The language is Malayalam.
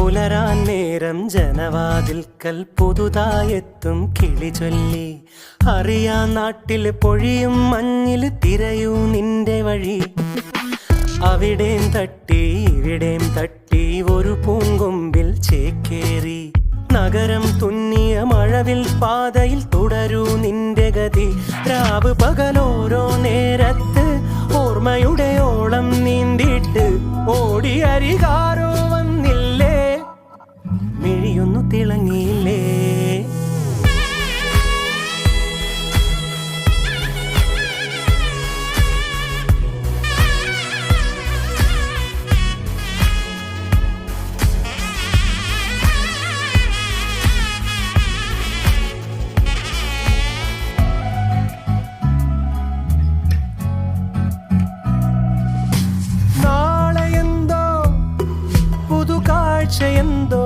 പുലരാൻ നേരം ജനവാതിൽക്കൽ പുതുതായെത്തും കിളി ചൊല്ലി. അറിയാ നാട്ടിൽ പൊഴിയും മഞ്ഞിൽ തിരയൂ നിന്റെ വഴി. അവിടേം തട്ടി ഇവിടേം തട്ടി ഒരു പൂങ്കൊമ്പിൽ ചേക്കേറി. നഗരം തുന്നിയ മഴവിൽ പാതയിൽ തുടരൂ നിന്റെ ഗതി. രാവ് പകലോരോ നേരത്ത് ഓർമ്മയുടെ ഓളം നീന്തിട്ട് ഓടി അരികാരോ വന്നില്ലേ, മിഴിയൊന്നു തിളങ്ങിയില്ലേ. എന്തോ